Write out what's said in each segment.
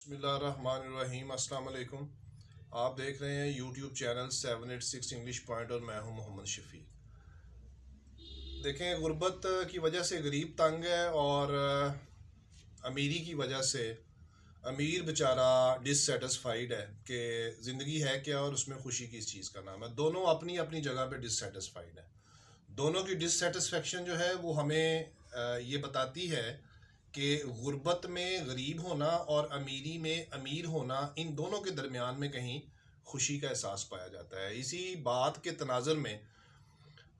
बिस्मिल्लाहिर्रहमानिर्रहीम अस्सलाम वालेकुम। आप देख रहे हैं यूट्यूब चैनल 786 इंग्लिश पॉइंट और मैं हूं मोहम्मद शफी। देखें, गुर्बत की वजह से गरीब तंग है और अमीरी की वजह से अमीर बेचारा डिससेटिस्फाइड है कि ज़िंदगी है क्या और उसमें खुशी किस चीज़ का नाम है। दोनों अपनी अपनी जगह पे डिससेटिस्फाइड है। दोनों की डिससेटिस्फेक्शन जो है वो हमें ये बताती है कि गुर्बत में गरीब होना और अमीरी में अमीर होना, इन दोनों के दरमियान में कहीं खुशी का एहसास पाया जाता है। इसी बात के तनाज़ुर में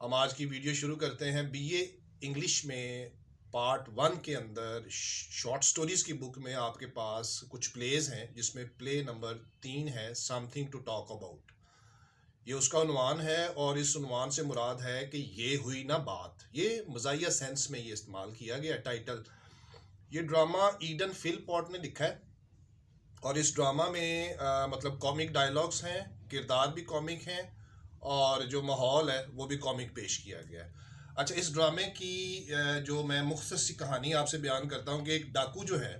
हम आज की वीडियो शुरू करते हैं। बीए इंग्लिश में पार्ट 1 के अंदर शॉर्ट स्टोरीज़ की बुक में आपके पास कुछ प्लेज हैं, जिसमें प्ले नंबर 3 है, समथिंग टू टॉक अबाउट। ये उसका उन्वान है और इस उन्वान से मुराद है कि ये हुई ना बात। ये मज़ाहिया सेंस में ये इस्तेमाल किया गया टाइटल। ये ड्रामा ईडन फिलपॉट ने लिखा है और इस ड्रामा में मतलब कॉमिक डायलॉग्स हैं, किरदार भी कॉमिक हैं और जो माहौल है वो भी कॉमिक पेश किया गया है। अच्छा, इस ड्रामे की जो मैं मुख्तसर सी कहानी आपसे बयान करता हूँ कि एक डाकू जो है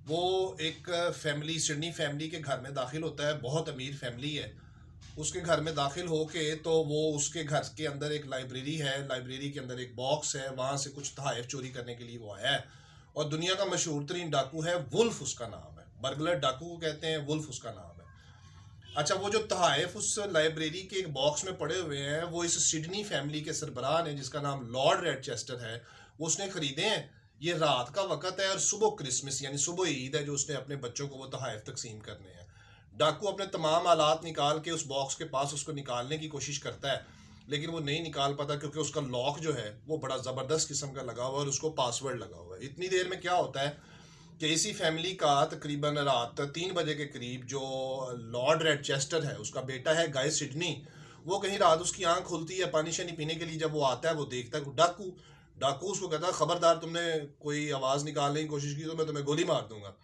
वो एक फैमिली, सिडनी फैमिली के घर में दाखिल होता है। बहुत अमीर फैमिली है। उसके घर में दाखिल होके तो वो उसके घर के अंदर एक लाइब्रेरी है, लाइब्रेरी के अंदर एक बॉक्स है, वहाँ से कुछ तोहफ़े चोरी करने के लिए वो आया है। और दुनिया का मशहूर तरीन डाकू है, वुल्फ उसका नाम है। बर्गलर डाकू को कहते हैं, वुल्फ उसका नाम है। अच्छा, वो जो तोहफ़े उस लाइब्रेरी के एक बॉक्स में पड़े हुए हैं वो इस सिडनी फैमिली के सरबराह ने, जिसका नाम लॉर्ड रेडचेस्टर है, वो उसने ख़रीदे हैं। ये रात का वक़्त है और सुबह क्रिसमस यानी सुबह ईद है, जो उसने अपने बच्चों को वो तोहफ़े तकसीम करने हैं। डाकू अपने तमाम आलात निकाल के उस बॉक्स के पास उसको निकालने की कोशिश करता है, लेकिन वो नहीं निकाल पाता क्योंकि उसका लॉक जो है वो बड़ा ज़बरदस्त किस्म का लगा हुआ है और उसको पासवर्ड लगा हुआ है। इतनी देर में क्या होता है कि इसी फैमिली का तकरीबन रात 3 बजे के करीब जो लॉर्ड रेडचेस्टर है, उसका बेटा है गाय सिडनी, वो कहीं रात उसकी आंख खुलती है पानी शानी पीने के लिए। जब वो आता है वो देखता है डाकू। डाकू उसको कहता है, खबरदार तुमने कोई आवाज़ निकालने की कोशिश की तो मैं तुम्हें गोली मार दूंगा।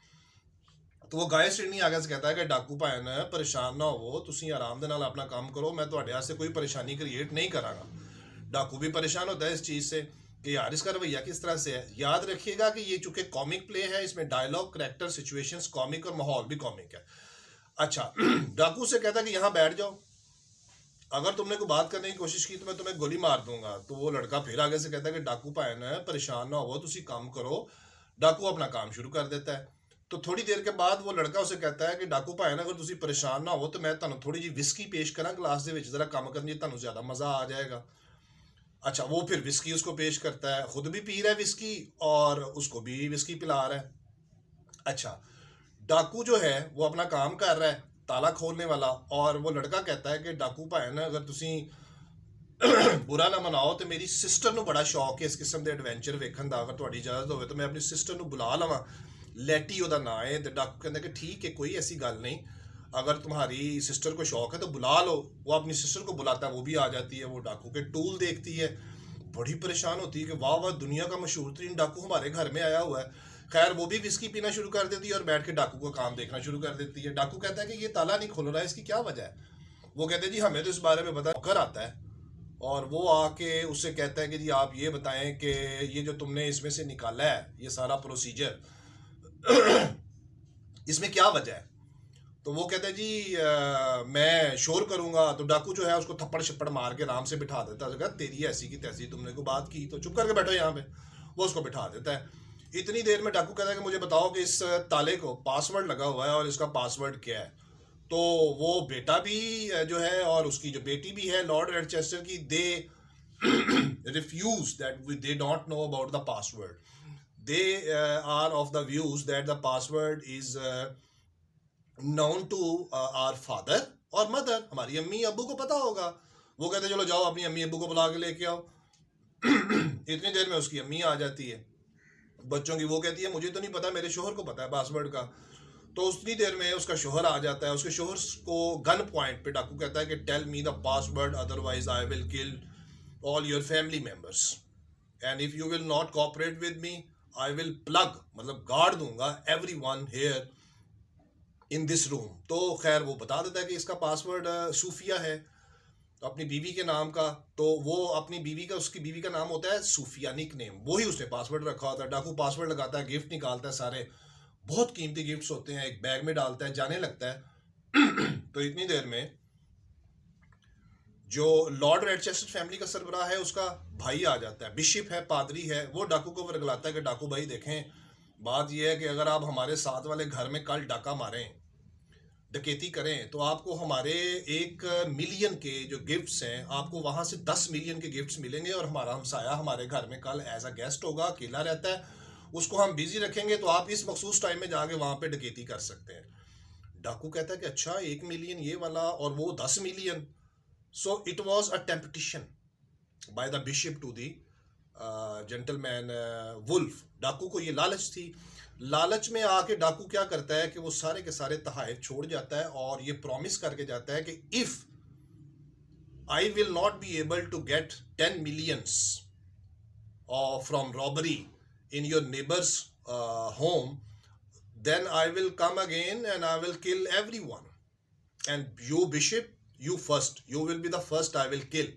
तो वो गाय सिडनी आगे से कहता है कि डाकू भाई ने परेशान ना हो, तुसी आराम दे नाल अपना काम करो, मैं ਤੁਹਾਡੇ वास्ते कोई परेशानी क्रिएट नहीं करांगा। डाकू भी परेशान होता है इस चीज़ से कि यार इसका रवैया किस तरह से है। याद रखिएगा कि ये चूंकि कॉमिक प्ले है, इसमें डायलॉग, करेक्टर, सिचुएशंस कॉमिक और माहौल भी कॉमिक है। अच्छा, डाकू से कहता है कि यहाँ बैठ जाओ, अगर तुमने कोई बात करने की कोशिश की तो मैं तुम्हें गोली मार दूंगा। तो वो लड़का फिर आगे से कहता है कि डाकू भाई ने परेशान ना हो, तुसी काम करो। डाकू अपना काम शुरू कर देता है। तो थोड़ी देर के बाद वो लड़का उसे कहता है कि डाकू भाई ना, अगर तुसी परेशान ना हो तो मैं ਤੁਹਾਨੂੰ थोड़ी जी विस्की पेश करा ग्लास ਦੇ ਵਿੱਚ, जरा काम करनी ਤੁਹਾਨੂੰ ज़्यादा मज़ा आ जाएगा। अच्छा, वो फिर विस्की उसको पेश करता है, खुद भी पी रहा है विस्की और उसको भी विस्की पिला रहा है। अच्छा, डाकू जो है वो अपना काम कर रहा है, ताला खोलने वाला, और वो लड़का कहता है कि डाकू भाई ना, अगर तुसी बुरा ना मनाओ तो मेरी सिस्टर ਨੂੰ बड़ा शौक है इस किस्म ਦੇ एडवेंचर ਵੇਖਣ ਦਾ, अगर ਤੁਹਾਡੀ इजाजत ਹੋਵੇ तो मैं अपनी सिस्टर ਨੂੰ बुला लवां। लैटी ਉਹਦਾ ਨਾਂ है। तो डाकू कहता है कि ठीक है, कोई ऐसी गल नहीं, अगर तुम्हारी सिस्टर को शौक है तो बुला लो। वो अपनी सिस्टर को बुलाता है, वो भी आ जाती है। वो डाकू के टूल देखती है, बड़ी परेशान होती है कि वाह वाह, दुनिया का मशहूर तरीन डाकू हमारे घर में आया हुआ है। खैर, वो भी विस्की पीना शुरू कर देती है और बैठ के डाकू का काम देखना शुरू कर देती है। डाकू कहता है कि ये ताला नहीं खुल रहा है, इसकी क्या वजह है। वो कहते हैं जी हमें तो इस बारे में पता कर आता है। और वो आके उससे कहता है कि जी आप ये बताएं कि ये जो तुमने इसमें से निकाला है, ये सारा प्रोसीजर, इसमें क्या वजह है। तो वो कहता है जी मैं शोर करूंगा। तो डाकू जो है उसको थप्पड़ छप्पड़ मार के आराम से बिठा देता है। तेरी ऐसी की तैसी, तुमने को बात की तो चुप करके बैठो यहाँ पे। वो उसको बिठा देता है। इतनी देर में डाकू कहता है कि मुझे बताओ कि इस ताले को पासवर्ड लगा हुआ है और इसका पासवर्ड क्या है। तो वो बेटा भी जो है और उसकी जो बेटी भी है लॉर्ड रेडचेस्टर की, they refuse that they don't know about the password. they are of the views that the password is known to our father और mother, हमारी अम्मी अब्बू को पता होगा। वो कहते चलो जाओ अपनी अम्मी अब्बू को बुला के लेके आओ। इतनी देर में उसकी अम्मी आ जाती है बच्चों की। वो कहती है मुझे तो नहीं पता, मेरे शोहर को पता है पासवर्ड का। तो उतनी देर में उसका शोहर आ जाता है। उसके शोहर को गन पॉइंट पे डाकू कहता है कि tell me the password, otherwise I will kill all your family members, and if you will not cooperate with me I will plug, मतलब गाड़ दूंगा everyone here in this room. तो खैर वो बता देता है कि इसका पासवर्ड सूफिया है, अपनी बीवी के नाम का। तो वो अपनी बीवी का, उसकी बीवी का नाम होता है सूफिया, निक नेम, वही उसने पासवर्ड रखा होता है। डाकू पासवर्ड लगाता है, गिफ्ट निकालता है सारे, बहुत कीमती गिफ्ट्स होते हैं, एक बैग में डालता है, जाने लगता है तो इतनी देर में जो लॉर्ड रेडचेस्टर फैमिली का सरबराह है उसका भाई आ जाता है, बिशप है, पादरी है, वो डाकू को वर्गलाता है कि डाकू भाई देखें, बात यह है कि अगर आप हमारे साथ वाले घर में कल डाका मारें, डकैती करें, तो आपको हमारे 1 मिलियन के जो गिफ्ट्स हैं, आपको वहां से 10 मिलियन के गिफ्ट्स मिलेंगे, और हमारा हमसाया हमारे घर में कल एज अ गेस्ट होगा, अकेला रहता है, उसको हम बिजी रखेंगे, तो आप इस मखसूस टाइम में जाके वहां पे डकैती कर सकते हैं। डाकू कहता है कि अच्छा 1 मिलियन ये वाला और वो 10 million. So it was a temptation by the bishop to the gentleman wolf. डाकू को ये लालच थी। लालच में आके डाकू क्या करता है कि वो सारे के सारे तहाइफ छोड़ जाता है और ये प्रॉमिस करके जाता है कि if I will not be able to get 10 millions from robbery in your neighbours home, then I will come again and I will kill everyone. And you, Bishop, you first. You will be the first I will kill.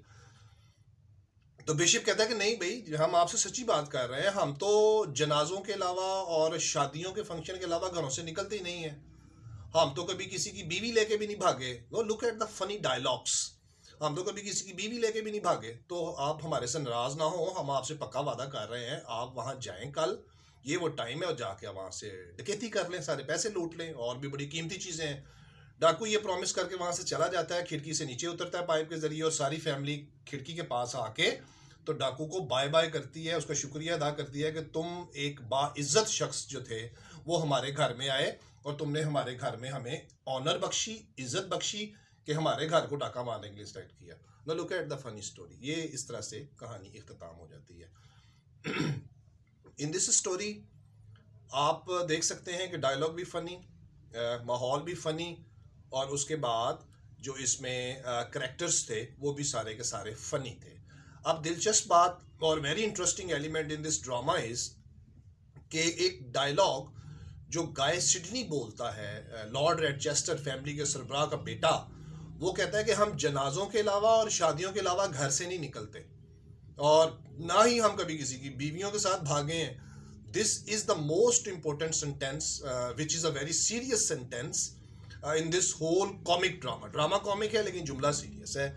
तो bishop कहता है कि नहीं भाई, हम आपसे सच्ची बात कर रहे हैं, हम तो जनाजों के अलावा और शादियों के फंक्शन के अलावा घरों से निकलते ही नहीं है, हम तो कभी किसी की बीवी लेके भी नहीं भागे। No, look at the funny dialogues. हम तो कभी किसी की बीवी लेके भी नहीं भागे। तो आप हमारे से नाराज ना हो, हम आपसे पक्का वादा कर रहे हैं, आप वहां जाएं कल, ये वो टाइम है, और जाके वहां से डकैती कर लें, सारे पैसे लूट लें, और भी बड़ी कीमती चीजें हैं। डाकू ये प्रॉमिस करके वहां से चला जाता है, खिड़की से नीचे उतरता है पाइप के जरिए, और सारी फैमिली खिड़की के पास आके तो डाकू को बाय बाय करती है, उसका शुक्रिया अदा करती है कि तुम एक बाइज्जत शख्स जो थे वो हमारे घर में आए, और तुमने हमारे घर में हमें ऑनर बख्शी, इज्जत बख्शी, कि हमारे घर को डाका मारने के लिए सेलेक्ट किया। No, look at the funny story. ये इस तरह से कहानी इख्तिताम हो जाती है। इन दिस स्टोरी आप देख सकते हैं कि डायलॉग भी फनी, माहौल भी फनी, और उसके बाद जो इसमें करेक्टर्स थे वो भी सारे के सारे फनी थे। अब दिलचस्प बात और very interesting element in this drama is कि एक डायलॉग जो गाय सिडनी बोलता है, लॉर्ड रेडचेस्टर फैमिली के सरबराह का बेटा, वो कहता है कि हम जनाजों के अलावा और शादियों के अलावा घर से नहीं निकलते, और ना ही हम कभी किसी की बीवियों के साथ भागे हैं। This is the most important sentence which is a very serious sentence in this whole comic drama. Drama comic है लेकिन जुमला सीरियस है।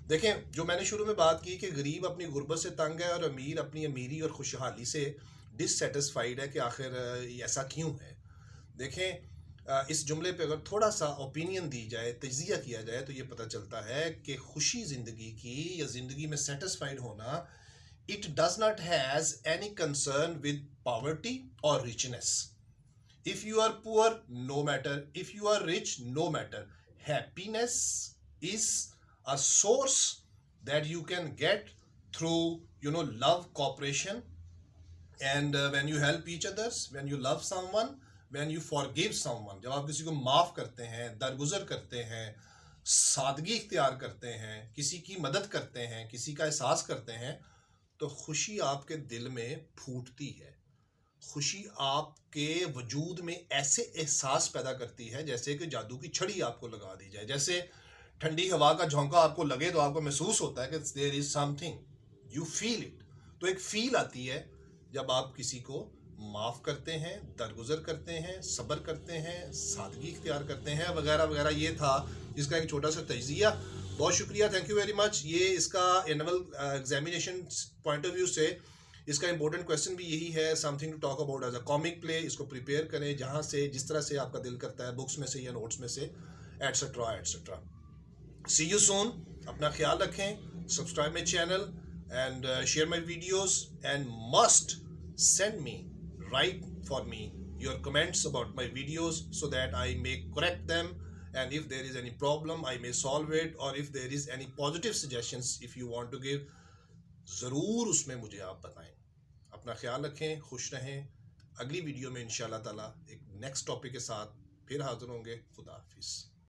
देखें, जो मैंने शुरू में बात की कि गरीब अपनी गुर्बत से तंग है और अमीर अपनी अमीरी और खुशहाली से डिससेटिस्फाइड है, कि आखिर ऐसा क्यों है। देखें, इस जुमले पे अगर थोड़ा सा ओपिनियन दी जाए, तजिया किया जाए, तो ये पता चलता है कि खुशी ज़िंदगी की या ज़िंदगी में सेटिस्फाइड होना, it does not has any concern with poverty और richness. If you are poor, no matter, if you are rich, no matter. Happiness is a source that you can get through love, cooperation, and when you help each others, when you love someone, when you forgive someone, जब आप किसी को माफ करते हैं, दरगुजर करते हैं, सादगी इख्तियार करते हैं, किसी की मदद करते हैं, किसी का एहसास करते हैं, तो खुशी आपके दिल में फूटती है। खुशी आपके वजूद में ऐसे एहसास पैदा करती है जैसे कि जादू की छड़ी आपको लगा दी जाए, जैसे ठंडी हवा का झोंका आपको लगे तो आपको महसूस होता है कि there is something, you feel it. तो एक फील आती है जब आप किसी को माफ़ करते हैं, दरगुजर करते हैं, सब्र करते हैं, सादगी इख्तियार करते हैं, वगैरह वगैरह। ये था इसका एक छोटा सा तजिया। बहुत शुक्रिया, थैंक यू वेरी मच। ये इसका annual examination point of view से इसका इंपॉर्टेंट क्वेश्चन भी यही है, something to talk about as a comic play. इसको प्रिपेयर करें जहाँ से, जिस तरह से आपका दिल करता है, बुक्स में से या नोट्स में से, etcetera etcetera. See you soon. अपना ख्याल रखें, subscribe my channel and share my videos, and must send me, write for me your comments about my videos so that I may correct them, and if there is any problem I may solve it, or if there is any positive suggestions if you want to give, ज़रूर उसमें मुझे आप बताएं। अपना ख्याल रखें, खुश रहें। अगली वीडियो में इंशाल्लाह ताला एक नेक्स्ट टॉपिक के साथ फिर हाजिर होंगे। खुदा हाफिज़।